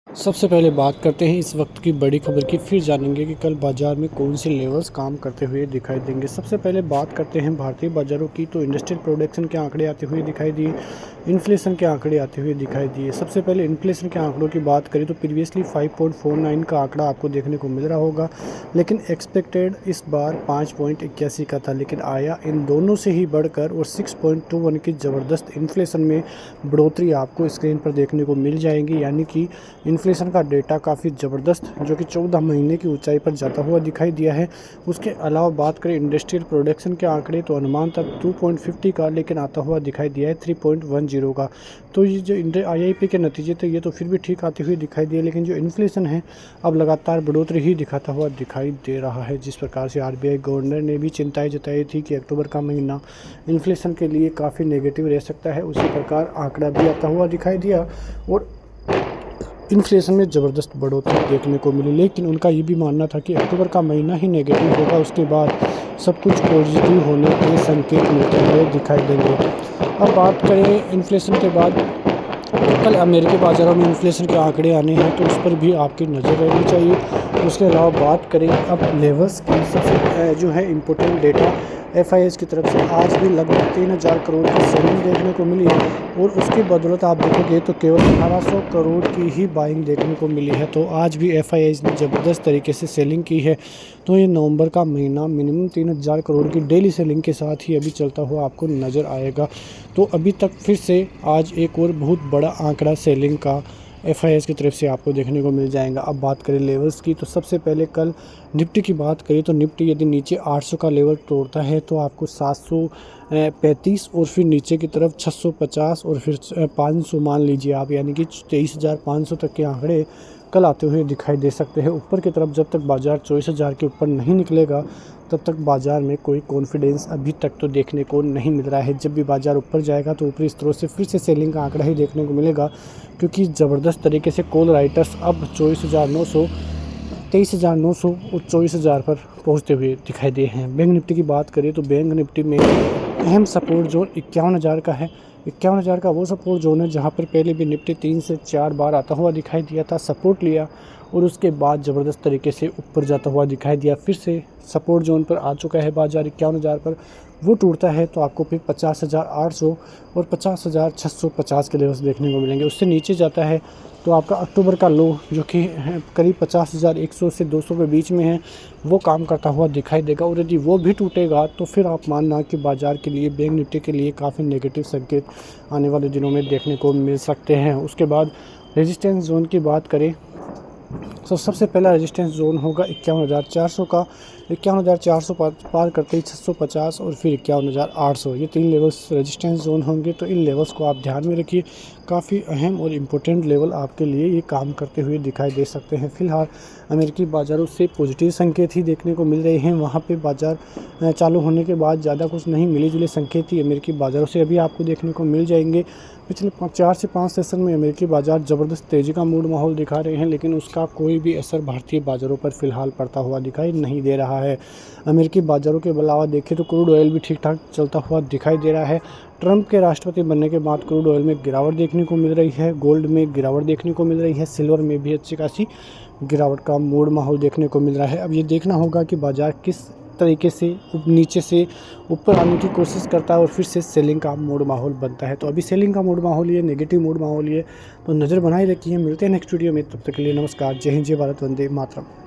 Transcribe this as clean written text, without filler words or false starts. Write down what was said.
सबसे पहले बात करते हैं इस वक्त की बड़ी खबर की, फिर जानेंगे कि कल बाजार में कौन से लेवल्स काम करते हुए दिखाई देंगे। सबसे पहले बात करते हैं भारतीय बाजारों की, तो इंडस्ट्रियल प्रोडक्शन के आंकड़े आते हुए दिखाई दिए, इन्फ्लेशन के आंकड़े आते हुए दिखाई दिए। सबसे पहले इन्फ्लेशन के आंकड़ों की बात करें तो प्रीवियसली 5.49 का आंकड़ा आपको देखने को मिल रहा होगा, लेकिन एक्सपेक्टेड इस बार 5.81 का था, लेकिन आया इन दोनों से ही बढ़कर और 6.21 की ज़बरदस्त इन्फ्लेशन में बढ़ोतरी आपको स्क्रीन पर देखने को मिल जाएगी। यानी कि इन्फ्लेशन का डेटा काफ़ी ज़बरदस्त जो कि 14 महीने की ऊंचाई पर जाता हुआ दिखाई दिया है। उसके अलावा बात करें इंडस्ट्रियल प्रोडक्शन के आंकड़े, तो अनुमान तक 2.50 का, लेकिन आता हुआ दिखाई दिया है 3.10 का। तो ये जो IIP के नतीजे थे ये तो फिर भी ठीक आते हुए दिखाई दिए, लेकिन जो इन्फ्लेशन है अब लगातार बढ़ोतरी ही दिखाता हुआ दिखाई दे रहा है। जिस प्रकार से RBI गवर्नर ने भी चिंताएं जताई थी कि अक्टूबर का महीना इन्फ्लेशन के लिए काफ़ी नेगेटिव रह सकता है, उसी प्रकार आंकड़ा भी आता हुआ दिखाई दिया और इन्फ्लेशन में ज़बरदस्त बढ़ोतरी देखने को मिली। लेकिन उनका ये भी मानना था कि अक्टूबर का महीना ही नेगेटिव होगा, उसके बाद सब कुछ पॉजिटिव होने के संकेत मिलते हुए दिखाई देंगे। अब बात करें इन्फ्लेशन के बाद, कल अमेरिकी बाज़ारों में इन्फ्लेशन के आंकड़े आने हैं, तो उस पर भी आपकी नज़र रहनी चाहिए। उसके अलावा बात करें अब लेवल्स की, सबसे जो है इम्पोर्टेंट डेटा FIS की तरफ से आज भी लगभग 3000 करोड़ की सेलिंग देखने को मिली है, और उसकी बदौलत आप देखोगे तो केवल 1800 करोड़ की ही बाइंग देखने को मिली है। तो आज भी FIS ने ज़बरदस्त तरीके से सेलिंग की है। तो ये नवंबर का महीना मिनिमम 3000 करोड़ की डेली सेलिंग के साथ ही अभी चलता हुआ आपको नज़र आएगा। तो अभी तक फिर से आज एक और बहुत बड़ा आंकड़ा सेलिंग का FIS की तरफ से आपको देखने को मिल जाएगा। अब बात करें लेवल्स की, तो सबसे पहले कल निफ्टी की बात करें तो निफ्टी यदि नीचे 800 का लेवल तोड़ता है तो आपको 735 और फिर नीचे की तरफ 650 और फिर 500 मान लीजिए आप, यानी कि 23,500 तक के आंकड़े कल आते हुए दिखाई दे सकते हैं। ऊपर की तरफ जब तक बाजार 24,000 के ऊपर नहीं निकलेगा तब तक बाज़ार में कोई कॉन्फिडेंस अभी तक तो देखने को नहीं मिल रहा है। जब भी बाज़ार ऊपर जाएगा तो ऊपरी स्तरों से फिर से सेलिंग का आंकड़ा ही देखने को मिलेगा, क्योंकि ज़बरदस्त तरीके से कॉल राइटर्स अब 24,900, 23,900 और 24,000 पर पहुंचते हुए दिखाई दे हैं। बैंक निफ्टी की बात करें तो बैंक निफ्टी में अहम सपोर्ट जोन 51,000 का है। 51,000 का वो सपोर्ट जोन है जहां पर पहले भी निफ्टी 3 से 4 बार आता हुआ दिखाई दिया था, सपोर्ट लिया और उसके बाद ज़बरदस्त तरीके से ऊपर जाता हुआ दिखाई दिया। फिर से सपोर्ट जोन पर आ चुका है बाजार 51,000 पर, वो टूटता है तो आपको फिर 50,800 और 50,650 के लेवल्स देखने को मिलेंगे। उससे नीचे जाता है तो आपका अक्टूबर का लो जो कि करीब 50,100 से 200 के बीच में है, वो काम करता हुआ दिखाई देगा। और यदि वो भी टूटेगा तो फिर आप मानना कि बाज़ार के लिए, बैंक निफ्टी के लिए काफ़ी नेगेटिव संकेत आने वाले दिनों में देखने को मिल सकते हैं। उसके बाद रेजिस्टेंस जोन की बात करें तो सबसे पहला रेजिस्टेंस जोन होगा 51,400 का। 51,400 पार करते ही 650 और फिर 51,800, ये 3 लेवल्स रेजिस्टेंस जोन होंगे। तो इन लेवल्स को आप ध्यान में रखिए, काफ़ी अहम और इम्पोर्टेंट लेवल आपके लिए ये काम करते हुए दिखाई दे सकते हैं। फिलहाल अमेरिकी बाज़ारों से पॉजिटिव संकेत ही देखने को मिल रहे हैं। वहाँ पे बाज़ार चालू होने के बाद ज़्यादा कुछ नहीं मिले जुले संकेत ही अमेरिकी बाज़ारों से अभी आपको देखने को मिल जाएंगे। पिछले 4 से 5 सेशन में अमेरिकी बाज़ार ज़बरदस्त तेज़ी का मूड माहौल दिखा रहे हैं, लेकिन उसका कोई भी असर भारतीय बाज़ारों पर फिलहाल पड़ता हुआ दिखाई नहीं दे रहा है। अमेरिकी बाज़ारों के अलावा देखें तो क्रूड ऑयल भी ठीक ठाक चलता हुआ दिखाई दे रहा है। ट्रंप के राष्ट्रपति बनने के बाद क्रूड ऑयल में गिरावट देखने को मिल रही है, गोल्ड में गिरावट देखने को मिल रही है, सिल्वर में भी अच्छी खासी गिरावट का मूड माहौल देखने को मिल रहा है। अब ये देखना होगा कि बाज़ार किस तरीके से नीचे से ऊपर आने की कोशिश करता है और फिर से सेलिंग का मूड माहौल बनता है। तो अभी सेलिंग का मूड माहौल ये नेगेटिव मूड माहौल ये, तो नज़र बनाए रखिए। मिलते हैं नेक्स्ट वीडियो में, तब तक के लिए नमस्कार। जय हिंद, जय भारत, वंदे मातरम।